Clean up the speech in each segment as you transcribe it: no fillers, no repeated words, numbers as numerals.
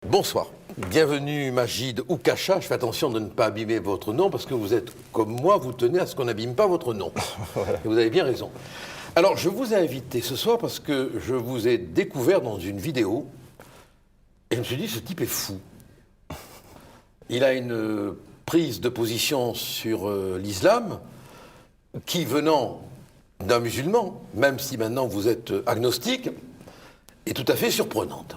Bonsoir. Bienvenue Majid Oukacha. Je fais attention de ne pas abîmer votre nom parce que vous êtes comme moi, vous tenez à ce qu'on n'abîme pas votre nom. Voilà. Et vous avez bien raison. Alors, je vous ai invité ce soir parce que je vous ai découvert dans une vidéo et je me suis dit, ce type est fou. Il a une prise de position sur l'islam qui, venant d'un musulman, même si maintenant vous êtes agnostique, est tout à fait surprenante.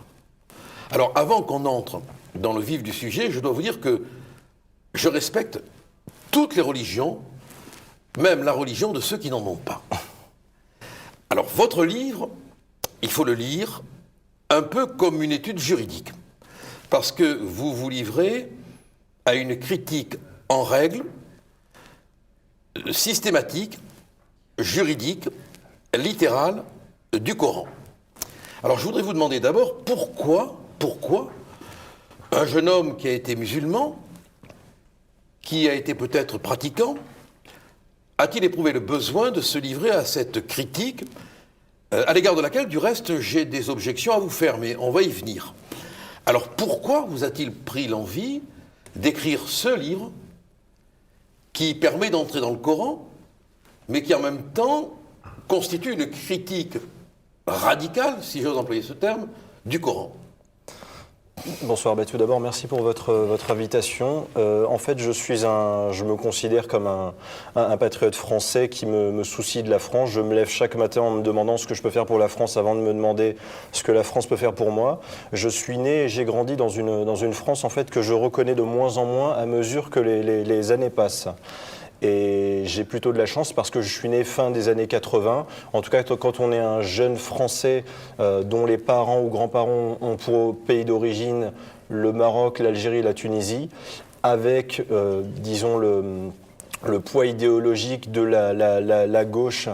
Alors, avant qu'on entre dans le vif du sujet, je dois vous dire que je respecte toutes les religions, même la religion de ceux qui n'en ont pas. Alors, votre livre, il faut le lire un peu comme une étude juridique, parce que vous vous livrez à une critique en règle, systématique, juridique, littérale du Coran. Alors, je voudrais vous demander d'abord pourquoi un jeune homme qui a été musulman, qui a été peut-être pratiquant, a-t-il éprouvé le besoin de se livrer à cette critique, à l'égard de laquelle, du reste, j'ai des objections à vous faire, mais on va y venir. Alors pourquoi vous a-t-il pris l'envie d'écrire ce livre qui permet d'entrer dans le Coran, mais qui en même temps constitue une critique radicale, si j'ose employer ce terme, du Coran? Bonsoir, tout d'abord merci pour votre invitation. En fait je me considère comme un patriote français qui me soucie de la France. Je me lève chaque matin en me demandant ce que je peux faire pour la France avant de me demander ce que la France peut faire pour moi. Je suis né et j'ai grandi dans une France en fait que je reconnais de moins en moins à mesure que les années passent. Et j'ai plutôt de la chance parce que je suis né fin des années 80. En tout cas, quand on est un jeune Français dont les parents ou grands-parents ont pour pays d'origine le Maroc, l'Algérie et la Tunisie, avec, disons, le poids idéologique de la gauche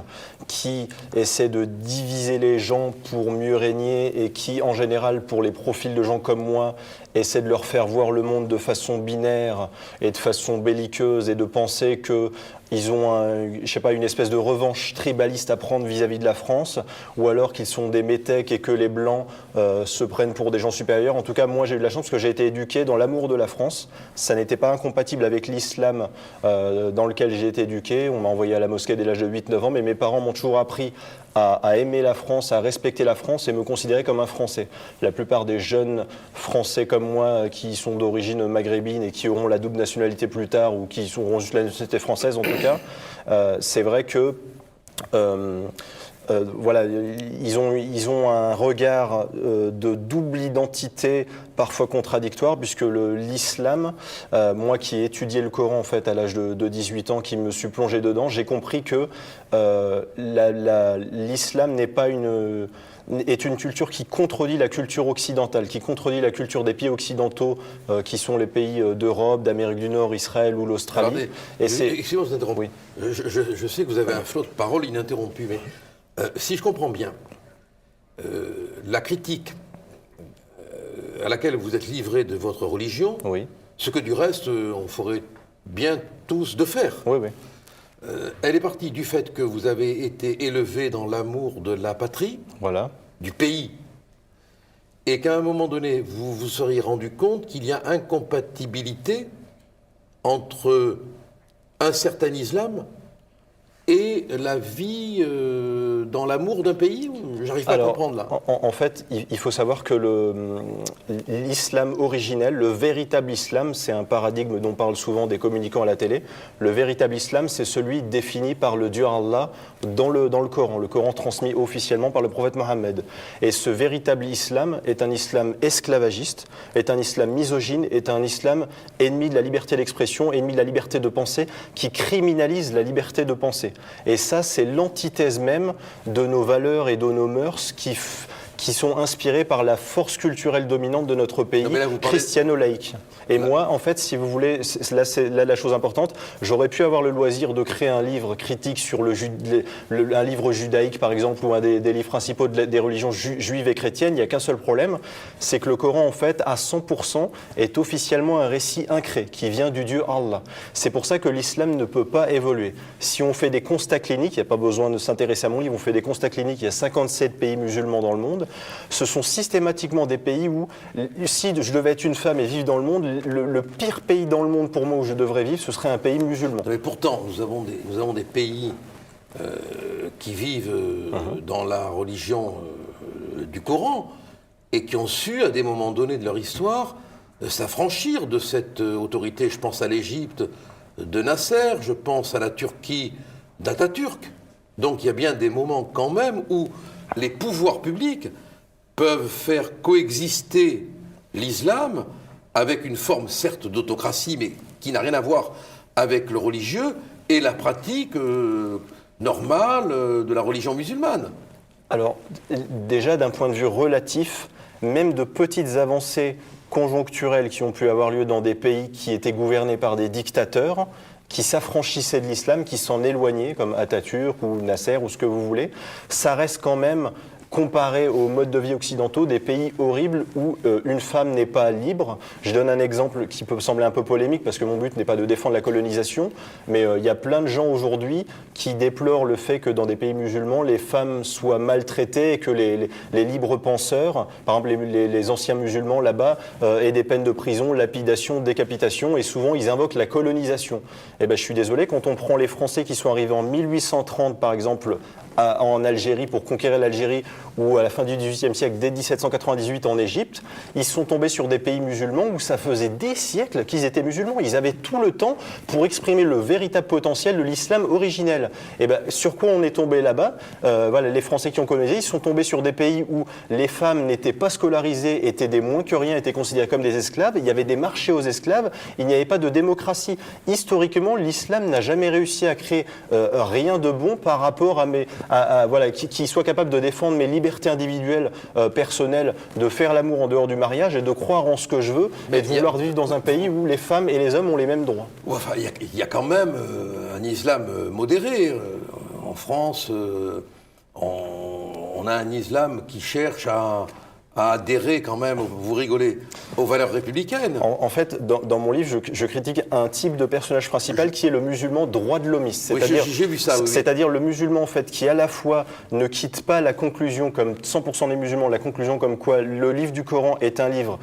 qui essaie de diviser les gens pour mieux régner et qui, en général, pour les profils de gens comme moi, essaie de leur faire voir le monde de façon binaire et de façon belliqueuse et de penser qu'ils ont une espèce de revanche tribaliste à prendre vis-à-vis de la France, ou alors qu'ils sont des métèques et que les Blancs se prennent pour des gens supérieurs. En tout cas, moi j'ai eu de la chance parce que j'ai été éduqué dans l'amour de la France. Ça n'était pas incompatible avec l'islam dans lequel j'ai été éduqué. On m'a envoyé à la mosquée dès l'âge de 8-9 ans, mais mes parents m'ont toujours appris à aimer la France, à respecter la France et me considérer comme un Français. La plupart des jeunes Français comme moi qui sont d'origine maghrébine et qui auront la double nationalité plus tard ou qui auront juste la nationalité française en tout cas, c'est vrai que voilà, ils ont un regard de double identité parfois contradictoire, puisque l'islam, moi qui ai étudié le Coran en fait à l'âge de 18 ans, qui me suis plongé dedans, j'ai compris que l'islam est une culture qui contredit la culture occidentale, qui contredit la culture des pays occidentaux, qui sont les pays d'Europe, d'Amérique du Nord, Israël ou l'Australie. Excusez-moi de vous interrompre. Oui. Je sais que vous avez un flot de paroles ininterrompu, mais si je comprends bien, la critique à laquelle vous êtes livré de votre religion, Oui. ce que du reste on ferait bien tous de faire, Oui, oui. elle est partie du fait que vous avez été élevé dans l'amour de la patrie, Voilà. du pays, et qu'à un moment donné, vous vous seriez rendu compte qu'il y a incompatibilité entre un certain islam et la vie dans l'amour d'un pays? J'arrive pas à comprendre là. En fait, il faut savoir que l'islam originel, le véritable islam, c'est un paradigme dont parlent souvent des communicants à la télé. Le véritable islam, c'est celui défini par le Dieu Allah dans le Coran. Le Coran transmis officiellement par le prophète Mohammed. Et ce véritable islam est un islam esclavagiste, est un islam misogyne, est un islam ennemi de la liberté d'expression, ennemi de la liberté de penser, qui criminalise la liberté de penser. Et ça, c'est l'antithèse même de nos valeurs et de nos mœurs qui sont inspirées par la force culturelle dominante de notre pays, christiano-laïque. Et moi, en fait, si vous voulez, c'est la chose importante, j'aurais pu avoir le loisir de créer un livre critique sur un livre judaïque, par exemple, ou un des livres principaux des religions juives et chrétiennes. Il n'y a qu'un seul problème, c'est que le Coran, en fait, à 100%, est officiellement un récit incré qui vient du Dieu Allah. C'est pour ça que l'islam ne peut pas évoluer. Si on fait des constats cliniques, il n'y a pas besoin de s'intéresser à mon livre, on fait des constats cliniques, il y a 57 pays musulmans dans le monde, ce sont systématiquement des pays où, si je devais être une femme et vivre dans le monde, le pire pays dans le monde pour moi où je devrais vivre, ce serait un pays musulman. Mais pourtant, nous avons des pays qui vivent dans la religion du Coran et qui ont su, à des moments donnés de leur histoire, s'affranchir de cette autorité. Je pense à l'Égypte de Nasser, je pense à la Turquie d'Atatürk. Donc il y a bien des moments quand même où les pouvoirs publics peuvent faire coexister l'islam avec une forme certes d'autocratie, mais qui n'a rien à voir avec le religieux et la pratique normale de la religion musulmane. Alors déjà d'un point de vue relatif, même de petites avancées conjoncturelles qui ont pu avoir lieu dans des pays qui étaient gouvernés par des dictateurs, qui s'affranchissaient de l'islam, qui s'en éloignaient, comme Atatürk ou Nasser ou ce que vous voulez, ça reste quand même, comparé aux modes de vie occidentaux, des pays horribles où une femme n'est pas libre. Je donne un exemple qui peut sembler un peu polémique parce que mon but n'est pas de défendre la colonisation, mais il y a plein de gens aujourd'hui qui déplorent le fait que dans des pays musulmans, les femmes soient maltraitées et que les libres penseurs, par exemple les anciens musulmans là-bas, aient des peines de prison, lapidation, décapitation, et souvent ils invoquent la colonisation. Eh ben, je suis désolé, quand on prend les Français qui sont arrivés en 1830 par exemple en Algérie pour conquérir l'Algérie, ou à la fin du XVIIIe siècle, dès 1798 en Égypte, ils sont tombés sur des pays musulmans où ça faisait des siècles qu'ils étaient musulmans. Ils avaient tout le temps pour exprimer le véritable potentiel de l'islam originel. Et ben, sur quoi on est tombé là-bas? Voilà, les Français qui ont colonisé, ils sont tombés sur des pays où les femmes n'étaient pas scolarisées, étaient des moins que rien, étaient considérées comme des esclaves. Il y avait des marchés aux esclaves, il n'y avait pas de démocratie. Historiquement, l'islam n'a jamais réussi à créer rien de bon par rapport voilà, qui soit capable de défendre mes libertés individuelles, personnelles, de faire l'amour en dehors du mariage et de croire en ce que je veux, et de vouloir vivre dans un pays où les femmes et les hommes ont les mêmes droits. Enfin, il y a quand même un islam modéré. En France, on a un islam qui cherche à adhérer quand même, vous rigolez, aux valeurs républicaines. En fait, dans mon livre, je critique un type de personnage principal qui est le musulman droit de l'homiste. C'est-à-dire, oui, j'ai vu ça. Oui. C'est-à-dire le musulman en fait, qui à la fois ne quitte pas la conclusion, comme 100% des musulmans, la conclusion comme quoi le livre du Coran est un livre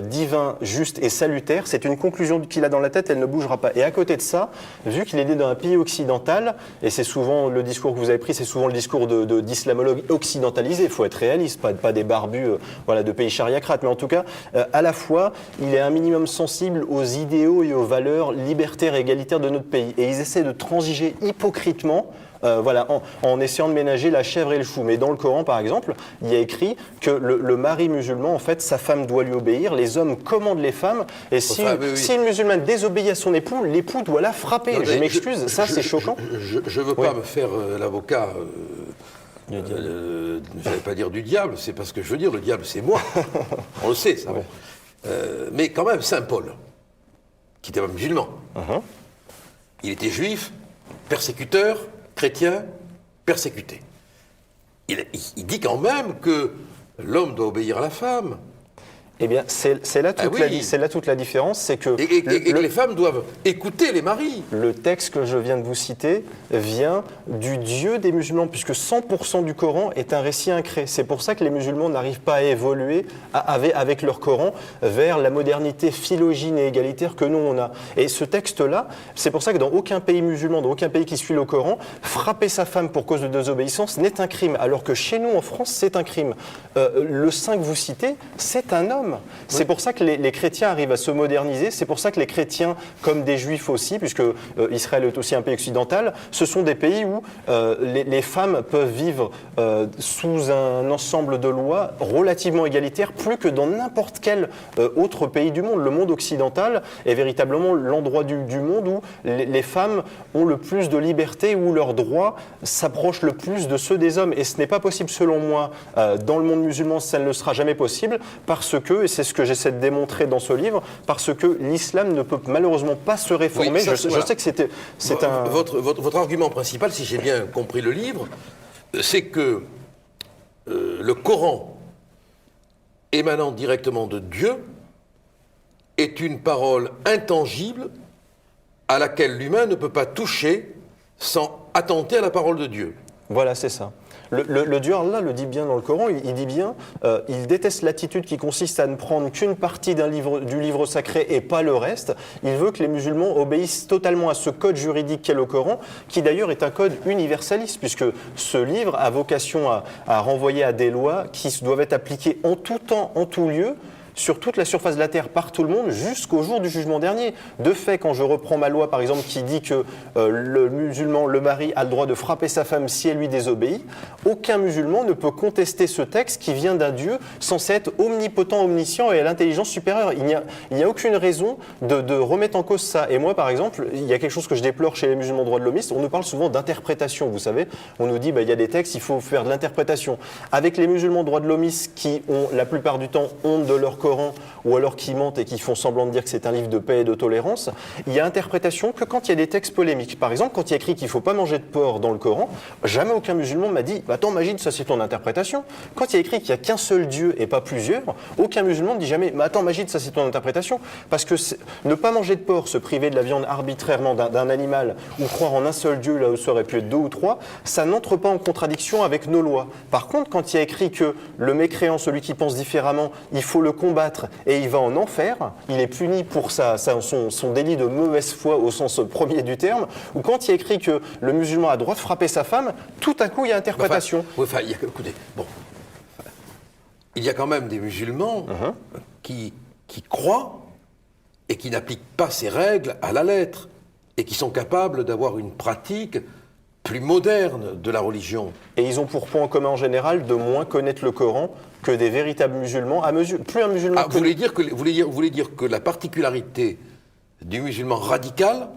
divin, juste et salutaire. C'est une conclusion qu'il a dans la tête, elle ne bougera pas. Et à côté de ça, vu qu'il est né dans un pays occidental, et c'est souvent le discours que vous avez pris, c'est souvent le discours d'islamologues occidentalisés, il faut être réaliste, pas des barbus voilà, de pays chariacrates, mais en tout cas, à la fois, il est un minimum sensible aux idéaux et aux valeurs libertaires et égalitaires de notre pays. Et ils essaient de transiger hypocritement voilà, en essayant de ménager la chèvre et le chou. Mais dans le Coran, par exemple, il y a écrit que le mari musulman, en fait, sa femme doit lui obéir, les hommes commandent les femmes, et si une musulmane désobéit à son époux, l'époux doit la frapper. Non, je m'excuse, ça c'est choquant. Je ne veux pas me faire l'avocat... je ne vais pas dire du diable, c'est pas ce que je veux dire, le diable c'est moi, on le sait ça. Ouais. Mais quand même, Saint Paul, qui était un musulman, il était juif, persécuteur, chrétien, persécuté. Il dit quand même que l'homme doit obéir à la femme. Eh bien, c'est là toute la différence, c'est que... Et que les femmes doivent écouter les maris. Le texte que je viens de vous citer vient du Dieu des musulmans, puisque 100% du Coran est un récit incré. C'est pour ça que les musulmans n'arrivent pas à évoluer avec leur Coran vers la modernité philogine et égalitaire que nous, on a. Et ce texte-là, c'est pour ça que dans aucun pays musulman, dans aucun pays qui suit le Coran, frapper sa femme pour cause de désobéissance n'est un crime, alors que chez nous, en France, c'est un crime. Le saint que vous citez, c'est un homme. C'est pour ça que les chrétiens arrivent à se moderniser, c'est pour ça que les chrétiens, comme des juifs aussi, puisque Israël est aussi un pays occidental, ce sont des pays où les femmes peuvent vivre sous un ensemble de lois relativement égalitaires, plus que dans n'importe quel autre pays du monde. Le monde occidental est véritablement l'endroit du monde où les femmes ont le plus de liberté, où leurs droits s'approchent le plus de ceux des hommes. Et ce n'est pas possible, selon moi, dans le monde musulman, ça ne le sera jamais possible, parce que, et c'est ce que j'essaie de démontrer dans ce livre, parce que l'islam ne peut malheureusement pas se réformer. Oui, je sais que c'est un... Votre argument principal, si j'ai bien compris le livre, c'est que le Coran, émanant directement de Dieu, est une parole intangible à laquelle l'humain ne peut pas toucher sans attenter à la parole de Dieu. Voilà, c'est ça. Le Dieu Allah le dit bien dans le Coran, il dit bien, il déteste l'attitude qui consiste à ne prendre qu'une partie du livre sacré et pas le reste. Il veut que les musulmans obéissent totalement à ce code juridique qu'est le Coran, qui d'ailleurs est un code universaliste, puisque ce livre a vocation à renvoyer à des lois qui doivent être appliquées en tout temps, en tout lieu, sur toute la surface de la Terre, par tout le monde, jusqu'au jour du jugement dernier. De fait, quand je reprends ma loi, par exemple, qui dit que le musulman, le mari, a le droit de frapper sa femme si elle lui désobéit, aucun musulman ne peut contester ce texte qui vient d'un Dieu censé être omnipotent, omniscient et à l'intelligence supérieure. Il n'y a aucune raison de remettre en cause ça. Et moi, par exemple, il y a quelque chose que je déplore chez les musulmans droits de l'homiste, on nous parle souvent d'interprétation, vous savez. On nous dit, il y a des textes, il faut faire de l'interprétation. Avec les musulmans droits de l'homiste qui ont, la plupart du temps, honte de leur Coran, ou alors qui mentent et qui font semblant de dire que c'est un livre de paix et de tolérance, il y a interprétation que quand il y a des textes polémiques. Par exemple, quand il y a écrit qu'il ne faut pas manger de porc dans le Coran, jamais aucun musulman m'a dit « Attends Magid, ça c'est ton interprétation ». Quand il y a écrit qu'il n'y a qu'un seul Dieu et pas plusieurs, aucun musulman ne dit jamais « Attends Magid, ça c'est ton interprétation ». Parce que ne pas manger de porc, se priver de la viande arbitrairement d'un animal ou croire en un seul Dieu là où ça aurait pu être 2 ou 3, ça n'entre pas en contradiction avec nos lois. Par contre, quand il y a écrit que le mécréant, celui qui pense différemment, il faut le combattre et il va en enfer, il est puni pour son délit de mauvaise foi au sens premier du terme, ou quand il y a écrit que le musulman a le droit de frapper sa femme, tout à coup il y a interprétation. Écoutez, il y a quand même des musulmans qui croient et qui n'appliquent pas ces règles à la lettre et qui sont capables d'avoir une pratique plus moderne de la religion. Et ils ont pour point en commun en général de moins connaître le Coran que des véritables musulmans. Plus un musulman vous voulez dire que la particularité du musulman radical,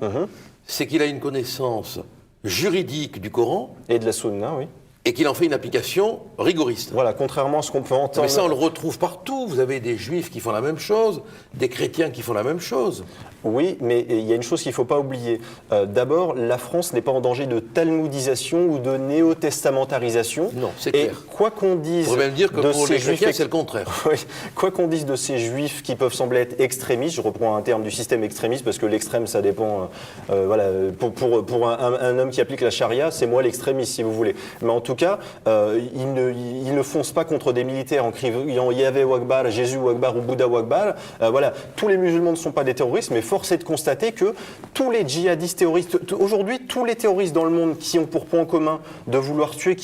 c'est qu'il a une connaissance juridique du Coran et de la sunna, oui. Et qu'il en fait une application rigoriste. Voilà, contrairement à ce qu'on peut entendre. Mais ça, on le retrouve partout. Vous avez des juifs qui font la même chose, des chrétiens qui font la même chose. Oui, mais il y a une chose qu'il ne faut pas oublier. D'abord, la France n'est pas en danger de talmudisation ou de néo-testamentarisation. Non, c'est clair. Et quoi qu'on dise. On pourrait même dire que pour les chrétiens, c'est le contraire. Oui, quoi qu'on dise de ces juifs qui peuvent sembler être extrémistes, je reprends un terme du système extrémiste parce que l'extrême, ça dépend. Voilà, pour un homme qui applique la charia, c'est moi l'extrémiste, si vous voulez. Mais en tout cas, ils ne foncent pas contre des militaires en criant Yahvé Wakbar, Jésus Wakbar ou Bouddha Wakbar. Voilà, tous les musulmans ne sont pas des terroristes, mais force est de constater que tous les djihadistes terroristes, aujourd'hui, tous les terroristes dans le monde qui ont pour point en commun de vouloir tuer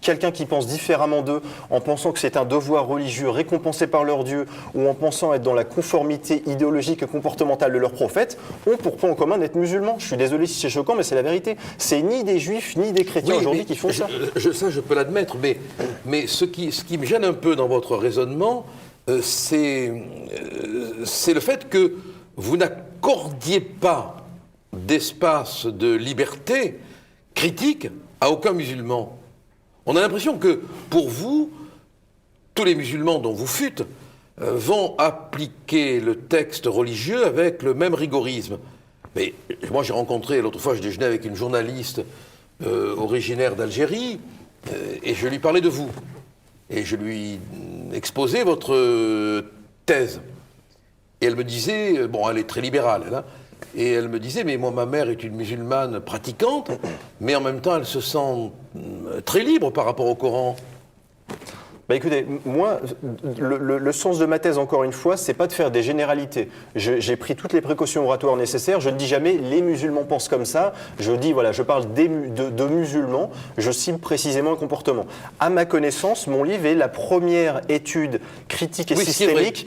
quelqu'un qui pense différemment d'eux, en pensant que c'est un devoir religieux récompensé par leur Dieu, ou en pensant être dans la conformité idéologique et comportementale de leur prophète, ont pour point en commun d'être musulmans. Je suis désolé si c'est choquant, mais c'est la vérité. C'est ni des juifs, ni des chrétiens aujourd'hui qui font ça. Ça, je peux l'admettre, mais ce qui me gêne un peu dans votre raisonnement, c'est le fait que vous n'accordiez pas d'espace de liberté critique à aucun musulman. On a l'impression que, pour vous, tous les musulmans dont vous fûtes vont appliquer le texte religieux avec le même rigorisme. Mais moi, j'ai rencontré, l'autre fois, je déjeunais avec une journaliste originaire d'Algérie, et je lui parlais de vous. Et je lui exposais votre thèse. Et elle me disait, bon, elle est très libérale, elle, hein, et elle me disait, mais moi, ma mère est une musulmane pratiquante, mais en même temps, elle se sent très libre par rapport au Coran. Bah écoutez, moi, le sens de ma thèse, encore une fois, c'est pas de faire des généralités. J'ai pris toutes les précautions oratoires nécessaires. Je ne dis jamais les musulmans pensent comme ça. Je dis, voilà, je parle de musulmans. Je cible précisément un comportement. À ma connaissance, mon livre est la première étude critique et systémique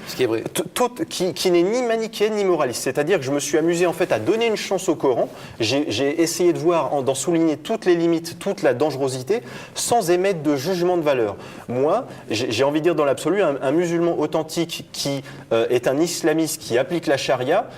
qui n'est ni manichéenne ni moraliste. C'est-à-dire que je me suis amusé en fait à donner une chance au Coran. J'ai essayé de voir, d'en souligner toutes les limites, toute la dangerosité, sans émettre de jugement de valeur. Moi, j'ai envie de dire dans l'absolu, un musulman authentique qui est un islamiste qui applique la charia,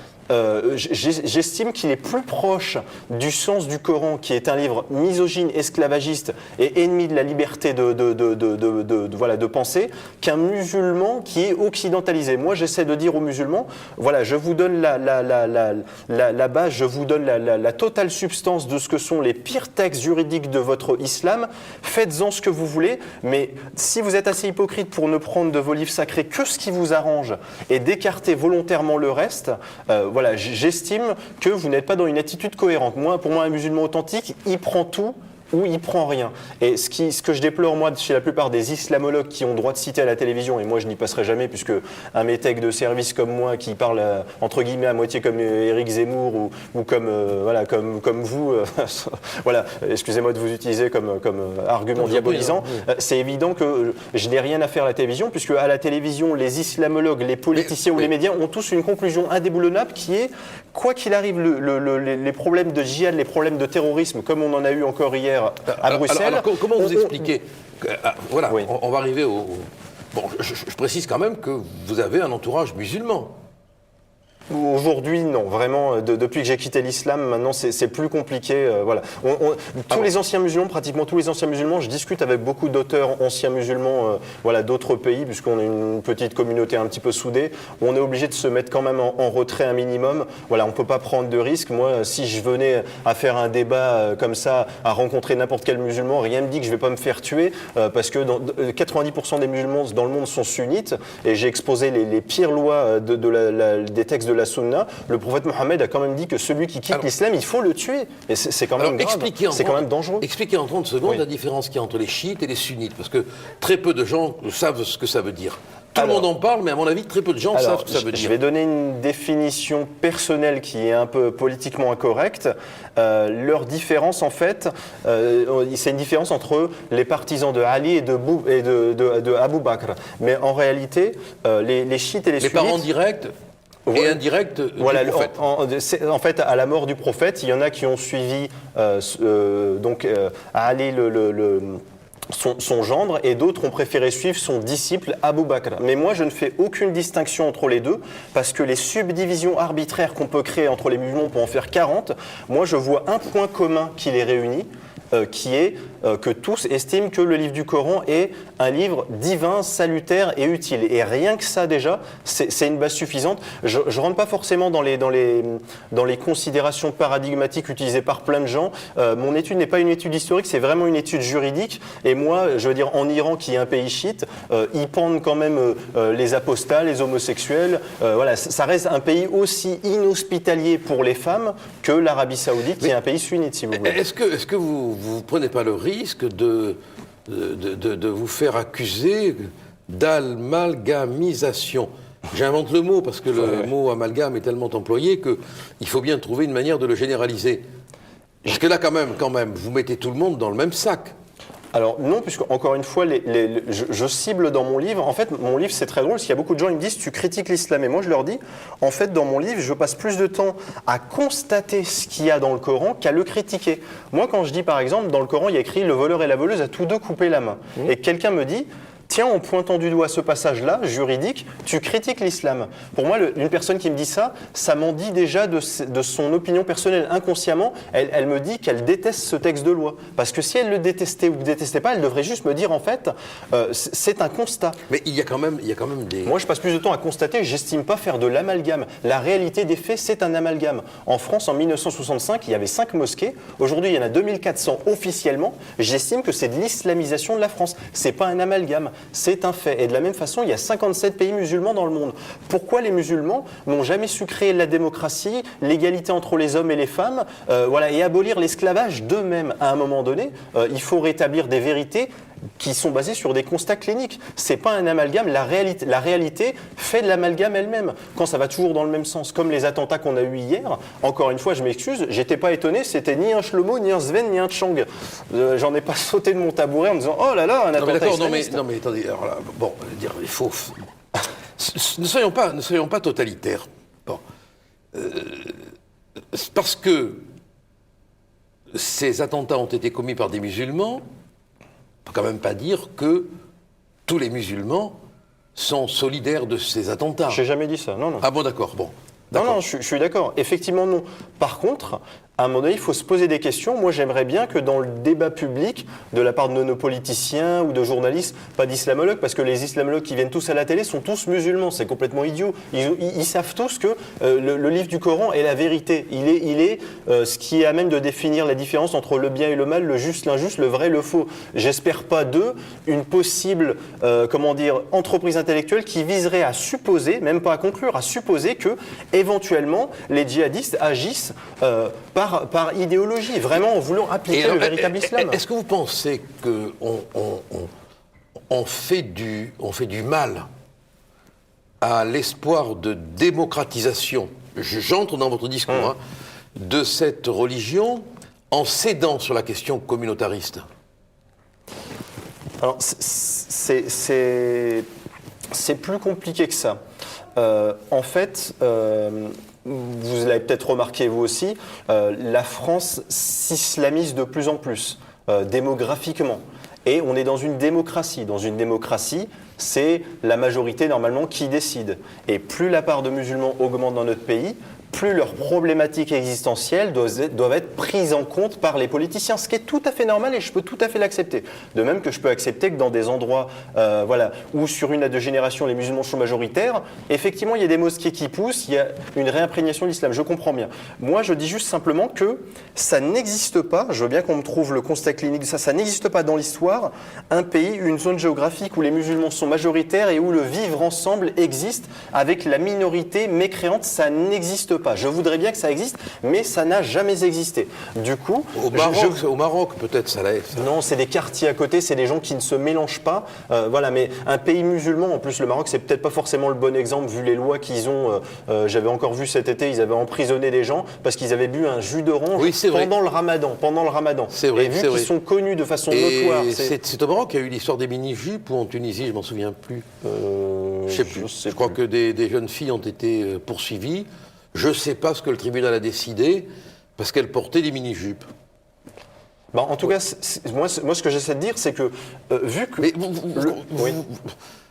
j'estime qu'il est plus proche du sens du Coran, qui est un livre misogyne, esclavagiste et ennemi de la liberté de penser, qu'un musulman qui est occidentalisé. Moi, j'essaie de dire aux musulmans, voilà, je vous donne la base, je vous donne la totale substance de ce que sont les pires textes juridiques de votre islam. Faites-en ce que vous voulez, mais si vous êtes assez hypocrite pour ne prendre de vos livres sacrés que ce qui vous arrange et d'écarter volontairement le reste, voilà, j'estime que vous n'êtes pas dans une attitude cohérente. Pour moi, un musulman authentique, il prend tout ou il prend rien. Et ce que je déplore, moi, chez la plupart des islamologues qui ont droit de citer à la télévision, et moi je n'y passerai jamais, puisque un métèque de service comme moi, qui parle entre guillemets à moitié comme Éric Zemmour ou comme, voilà, comme vous, voilà, excusez-moi de vous utiliser comme argument diabolisant, c'est évident que je n'ai rien à faire à la télévision, puisque à la télévision, les islamologues, les politiciens ou les médias ont tous une conclusion indéboulonnable qui est, quoi qu'il arrive, les problèmes de djihad, les problèmes de terrorisme, comme on en a eu encore hier à Bruxelles. Alors, comment vous expliquez voilà, oui. on va arriver au... Bon, je précise quand même que vous avez un entourage musulman. Aujourd'hui, non. Vraiment, depuis que j'ai quitté l'islam, maintenant, c'est plus compliqué. Voilà. Les anciens musulmans, pratiquement tous les anciens musulmans, je discute avec beaucoup d'auteurs anciens musulmans voilà, d'autres pays, puisqu'on est une petite communauté un petit peu soudée. On est obligé de se mettre quand même en retrait un minimum. Voilà, on ne peut pas prendre de risques. Moi, si je venais à faire un débat comme ça, à rencontrer n'importe quel musulman, rien ne me dit que je ne vais pas me faire tuer, parce que 90% des musulmans dans le monde sont sunnites, et j'ai exposé les pires lois des textes de la Sunna. Le prophète Mohammed a quand même dit que celui qui quitte l'islam, il faut le tuer. Et c'est quand même grave. C'est quand même dangereux. Expliquez en 30 secondes la différence qu'il y a entre les chiites et les sunnites, parce que très peu de gens savent ce que ça veut dire. Tout le monde en parle, mais à mon avis, très peu de gens savent ce que ça veut dire. Je vais donner une définition personnelle qui est un peu politiquement incorrecte. Leur différence, en fait, c'est une différence entre les partisans de Ali et de Abu Bakr. Mais en réalité, les chiites et les sunnites... Les parents directs et indirects voilà, du prophète. En fait, à la mort du prophète, il y en a qui ont suivi Ali son gendre, et d'autres ont préféré suivre son disciple Abu Bakr. Mais moi, je ne fais aucune distinction entre les deux, parce que les subdivisions arbitraires qu'on peut créer entre les musulmans pour en faire 40, moi je vois un point commun qui les réunit, qui est que tous estiment que le livre du Coran est un livre divin, salutaire et utile. Et rien que ça déjà, c'est une base suffisante. Je ne rentre pas forcément dans les considérations paradigmatiques utilisées par plein de gens. Mon étude n'est pas une étude historique, c'est vraiment une étude juridique. Et moi, je veux dire, en Iran, qui est un pays chiite, ils pendent quand même les apostats, les homosexuels. Voilà, ça reste un pays aussi inhospitalier pour les femmes que l'Arabie Saoudite, qui est un pays sunnite, si vous voulez. Est-ce que vous ne prenez pas le risque de vous faire accuser d'amalgamisation? J'invente le mot parce que le mot amalgame est tellement employé qu'il faut bien trouver une manière de le généraliser. Parce que là, quand même, vous mettez tout le monde dans le même sac. Alors non, puisque encore une fois, je cible dans mon livre. En fait, mon livre, c'est très drôle, parce qu'il y a beaucoup de gens qui me disent « tu critiques l'islam ». Et moi, je leur dis, en fait, dans mon livre, je passe plus de temps à constater ce qu'il y a dans le Coran qu'à le critiquer. Moi, quand je dis, par exemple, dans le Coran, il y a écrit « le voleur et la voleuse a tous deux coupé la main ». Et quelqu'un me dit « tiens, en pointant du doigt ce passage-là, juridique, tu critiques l'islam ». Pour moi, une personne qui me dit ça, ça m'en dit déjà de son opinion personnelle. Inconsciemment, elle me dit qu'elle déteste ce texte de loi. Parce que si elle le détestait ou ne détestait pas, elle devrait juste me dire, en fait, c'est un constat. Mais il y a quand même des... Moi, je passe plus de temps à constater, j'estime pas faire de l'amalgame. La réalité des faits, c'est un amalgame. En France, en 1965, il y avait 5 mosquées. Aujourd'hui, il y en a 2400 officiellement. J'estime que c'est de l'islamisation de la France. C'est pas un amalgame. C'est un fait. Et de la même façon, il y a 57 pays musulmans dans le monde. Pourquoi les musulmans n'ont jamais su créer la démocratie, l'égalité entre les hommes et les femmes, voilà, et abolir l'esclavage d'eux-mêmes à un moment donné? Il faut rétablir des vérités qui sont basées sur des constats cliniques. C'est pas un amalgame, la réalité fait de l'amalgame elle-même. Quand ça va toujours dans le même sens, comme les attentats qu'on a eus hier, encore une fois, je m'excuse, j'étais pas étonné, c'était ni un Shlomo, ni un Sven, ni un Chang. J'en ai pas sauté de mon tabouret en me disant « oh là là, un attentat islamiste ». Non mais attendez, alors là, bon, dire il faut... Ne soyons pas totalitaires. Bon. Parce que ces attentats ont été commis par des musulmans, on ne peut quand même pas dire que tous les musulmans sont solidaires de ces attentats. J'ai jamais dit ça, non, non. Ah bon, d'accord, bon. Non, je suis d'accord. Effectivement, non. Par contre, à un moment donné, il faut se poser des questions. Moi, j'aimerais bien que dans le débat public, de la part de nos politiciens ou de journalistes, pas d'islamologues, parce que les islamologues qui viennent tous à la télé sont tous musulmans. C'est complètement idiot. Ils savent tous que le livre du Coran est la vérité. Il est ce qui amène de définir la différence entre le bien et le mal, le juste, l'injuste, le vrai, le faux. J'espère pas d'eux une possible, entreprise intellectuelle qui viserait à supposer, même pas à conclure, à supposer que éventuellement les djihadistes agissent par par idéologie, vraiment en voulant appliquer le véritable islam. Est-ce que vous pensez qu'on fait du mal à l'espoir de démocratisation, j'entre dans votre discours, de cette religion en cédant sur la question communautariste? Alors, c'est plus compliqué que ça. En fait, vous l'avez peut-être remarqué vous aussi, la France s'islamise de plus en plus, démographiquement. Et on est dans une démocratie. Dans une démocratie, c'est la majorité normalement qui décide. Et plus la part de musulmans augmente dans notre pays, plus leurs problématiques existentielles doivent être prises en compte par les politiciens, ce qui est tout à fait normal et je peux tout à fait l'accepter. De même que je peux accepter que dans des endroits où sur 1 à 2 générations les musulmans sont majoritaires, effectivement il y a des mosquées qui poussent, il y a une réimprégnation de l'islam, je comprends bien. Moi je dis juste simplement que ça n'existe pas, je veux bien qu'on me trouve le constat clinique de ça, ça n'existe pas dans l'histoire, un pays, une zone géographique où les musulmans sont majoritaires et où le vivre ensemble existe avec la minorité mécréante, ça n'existe pas. Je voudrais bien que ça existe, mais ça n'a jamais existé. Du coup, au Maroc peut-être ça l'est. Non, c'est des quartiers à côté, c'est des gens qui ne se mélangent pas. Mais un pays musulman, en plus le Maroc, c'est peut-être pas forcément le bon exemple vu les lois qu'ils ont. J'avais encore vu cet été, ils avaient emprisonné des gens parce qu'ils avaient bu un jus d'orange pendant le Ramadan. C'est vrai. Et vu qu'ils sont connus de façon notoire. C'est au Maroc qu'il y a eu l'histoire des mini-jupes ou en Tunisie, je m'en souviens plus. Je sais plus. Je crois que des jeunes filles ont été poursuivies. Je ne sais pas ce que le tribunal a décidé, parce qu'elles portaient des mini-jupes. En tout cas, moi, ce que j'essaie de dire, c'est que, vu que... Mais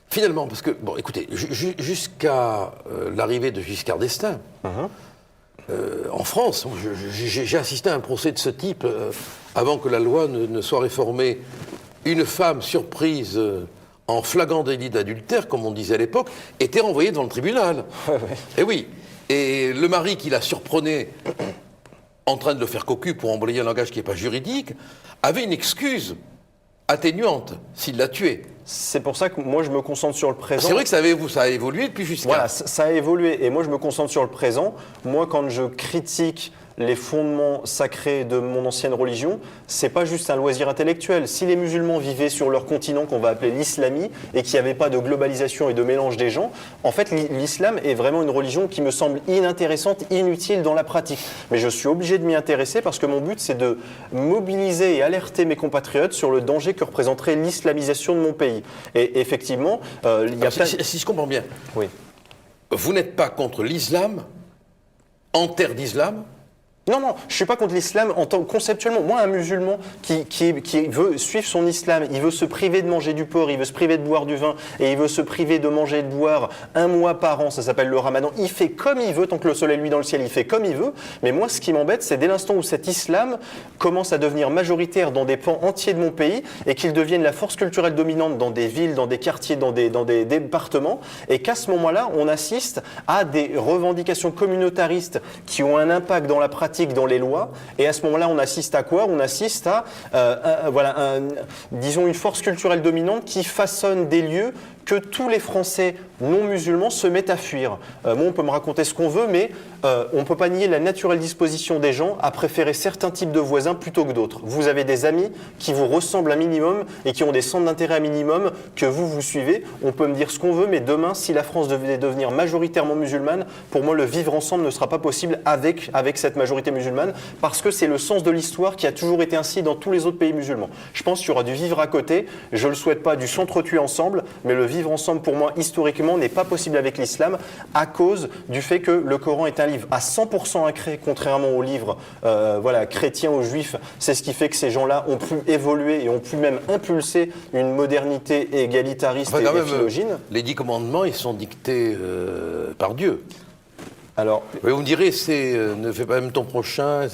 finalement, parce que, écoutez, jusqu'à l'arrivée de Giscard d'Estaing, en France, j'ai assisté à un procès de ce type, avant que la loi ne soit réformée. Une femme surprise... en flagrant délit d'adultère, comme on disait à l'époque, était renvoyée devant le tribunal. Et oui. Et le mari qui la surprenait en train de le faire cocu pour employer un langage qui n'est pas juridique, avait une excuse atténuante s'il l'a tuée. C'est pour ça que moi je me concentre sur le présent. C'est vrai que ça a évolué depuis Giscard. Voilà, ça a évolué et moi je me concentre sur le présent. Moi quand je critique les fondements sacrés de mon ancienne religion, c'est pas juste un loisir intellectuel. Si les musulmans vivaient sur leur continent qu'on va appeler l'islamie et qu'il n'y avait pas de globalisation et de mélange des gens, en fait l'islam est vraiment une religion qui me semble inintéressante, inutile dans la pratique. Mais je suis obligé de m'y intéresser parce que mon but c'est de mobiliser et alerter mes compatriotes sur le danger que représenterait l'islamisation de mon pays. Et effectivement, il y a si je comprends bien, oui. Vous n'êtes pas contre l'islam en terre d'islam? Non, je ne suis pas contre l'islam conceptuellement. Moi, un musulman qui veut suivre son islam, il veut se priver de manger du porc, il veut se priver de boire du vin et il veut se priver de manger et de boire 1 mois par an, ça s'appelle le ramadan. Il fait comme il veut, tant que le soleil lui dans le ciel, il fait comme il veut. Mais moi, ce qui m'embête, c'est dès l'instant où cet islam commence à devenir majoritaire dans des pans entiers de mon pays et qu'il devienne la force culturelle dominante dans des villes, dans des quartiers, dans des départements, et qu'à ce moment-là, on assiste à des revendications communautaristes qui ont un impact dans la pratique, dans les lois, et à ce moment-là, on assiste à quoi? On assiste à, disons, une force culturelle dominante qui façonne des lieux que tous les Français non musulmans se mettent à fuir. Moi, on peut me raconter ce qu'on veut, mais on ne peut pas nier la naturelle disposition des gens à préférer certains types de voisins plutôt que d'autres. Vous avez des amis qui vous ressemblent un minimum et qui ont des centres d'intérêt un minimum que vous suivez. On peut me dire ce qu'on veut, mais demain, si la France devait devenir majoritairement musulmane, pour moi, le vivre ensemble ne sera pas possible avec cette majorité musulmane, parce que c'est le sens de l'histoire qui a toujours été ainsi dans tous les autres pays musulmans. Je pense qu'il y aura du vivre à côté, je ne le souhaite pas, du s'entretuer ensemble, mais le vivre ensemble, pour moi, historiquement, n'est pas possible avec l'islam à cause du fait que le Coran est un livre à 100% incré, contrairement aux livres chrétiens ou juifs. C'est ce qui fait que ces gens-là ont pu évoluer et ont pu même impulser une modernité égalitariste et philogène. Les 10 commandements, ils sont dictés par Dieu. Alors, vous me direz, ne fais pas même ton prochain.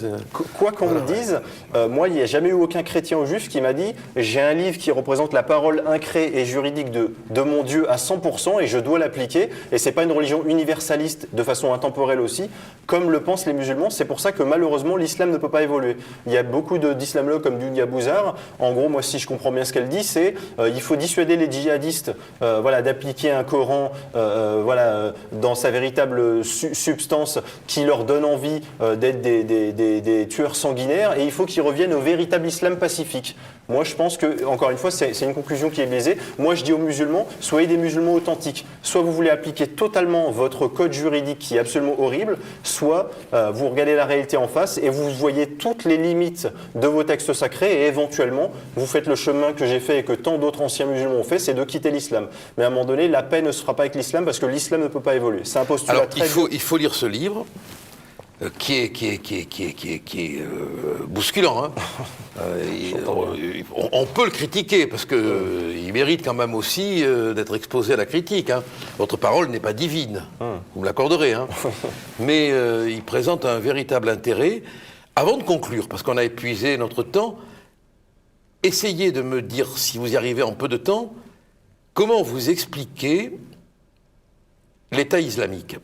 Quoi qu'on me dise, moi, il n'y a jamais eu aucun chrétien ou juif qui m'a dit « j'ai un livre qui représente la parole incrée et juridique de mon Dieu à 100% et je dois l'appliquer ». Et ce n'est pas une religion universaliste de façon intemporelle aussi, comme le pensent les musulmans. C'est pour ça que malheureusement, l'islam ne peut pas évoluer. Il y a beaucoup d'islamologues comme Dunya Bouzar. En gros, moi, si je comprends bien ce qu'elle dit, c'est il faut dissuader les djihadistes d'appliquer un Coran dans sa véritable substance qui leur donne envie d'être des tueurs sanguinaires, et il faut qu'ils reviennent au véritable islam pacifique. Moi, je pense que, encore une fois, c'est une conclusion qui est biaisée. Moi, je dis aux musulmans, soyez des musulmans authentiques. Soit vous voulez appliquer totalement votre code juridique qui est absolument horrible, soit vous regardez la réalité en face et vous voyez toutes les limites de vos textes sacrés, et éventuellement, vous faites le chemin que j'ai fait et que tant d'autres anciens musulmans ont fait, c'est de quitter l'islam. Mais à un moment donné, la paix ne se fera pas avec l'islam parce que l'islam ne peut pas évoluer. C'est un postulat Alors, très... il faut lire ce livre. Qui est bousculant. Hein. On peut le critiquer parce qu'il mérite quand même aussi d'être exposé à la critique. Hein. Votre parole n'est pas divine, vous me l'accorderez. Hein. Mais il présente un véritable intérêt. Avant de conclure, parce qu'on a épuisé notre temps, essayez de me dire, si vous y arrivez en peu de temps, comment vous expliquez l'État islamique.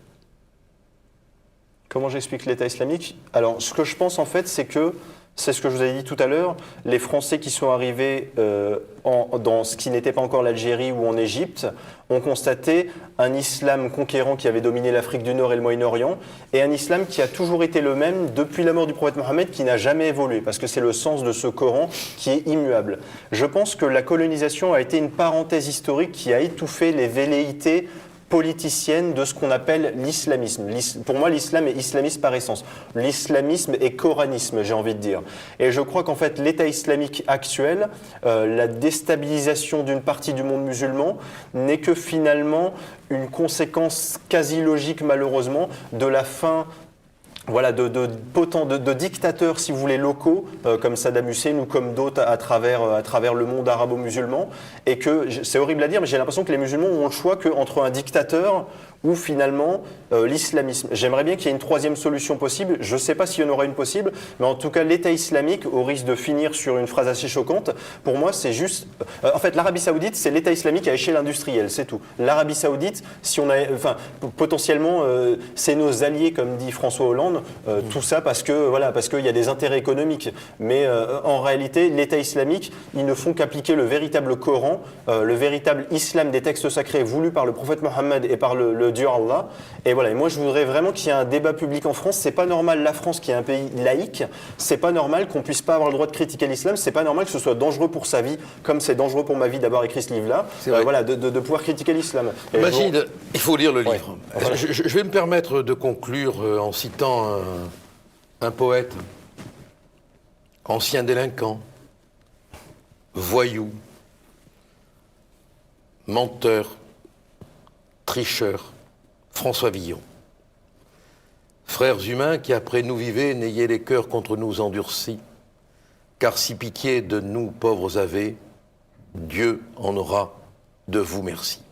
Comment j'explique l'État islamique? Alors, ce que je pense en fait, c'est que, c'est ce que je vous avais dit tout à l'heure, les Français qui sont arrivés dans ce qui n'était pas encore l'Algérie ou en Égypte ont constaté un islam conquérant qui avait dominé l'Afrique du Nord et le Moyen-Orient, et un islam qui a toujours été le même depuis la mort du prophète Mohammed, qui n'a jamais évolué, parce que c'est le sens de ce Coran qui est immuable. Je pense que la colonisation a été une parenthèse historique qui a étouffé les velléités politicienne de ce qu'on appelle l'islamisme. Pour moi, l'islam est islamiste par essence. L'islamisme est coranisme, j'ai envie de dire. Et je crois qu'en fait, l'État islamique actuel, la déstabilisation d'une partie du monde musulman, n'est que finalement une conséquence quasi logique, malheureusement, de la fin de dictateurs, si vous voulez, locaux, comme Saddam Hussein ou comme d'autres à travers le monde arabo-musulman. Et que, c'est horrible à dire, mais j'ai l'impression que les musulmans ont le choix qu'entre un dictateur ou finalement l'islamisme. J'aimerais bien qu'il y ait une troisième solution possible. Je ne sais pas s'il y en aura une possible, mais en tout cas, l'État islamique, au risque de finir sur une phrase assez choquante, pour moi, c'est juste... en fait, l'Arabie Saoudite, c'est l'État islamique à échelle industrielle, c'est tout. L'Arabie Saoudite, si on a... potentiellement, c'est nos alliés, comme dit François Hollande, tout ça parce qu'il y a des intérêts économiques. Mais en réalité, l'État islamique, ils ne font qu'appliquer le véritable Coran, le véritable islam des textes sacrés voulus par le prophète Mohammed et par le Dieu Allah. Et voilà, et moi je voudrais vraiment qu'il y ait un débat public en France. C'est pas normal, la France qui est un pays laïque, c'est pas normal qu'on puisse pas avoir le droit de critiquer l'islam, c'est pas normal que ce soit dangereux pour sa vie, comme c'est dangereux pour ma vie d'avoir écrit ce livre-là, de pouvoir critiquer l'islam. Magid, il faut lire le livre. Voilà. Je vais me permettre de conclure en citant un poète, ancien délinquant, voyou, menteur, tricheur, François Villon. Frères humains qui après nous vivez, n'ayez les cœurs contre nous endurcis, car si pitié de nous pauvres avez, Dieu en aura de vous merci.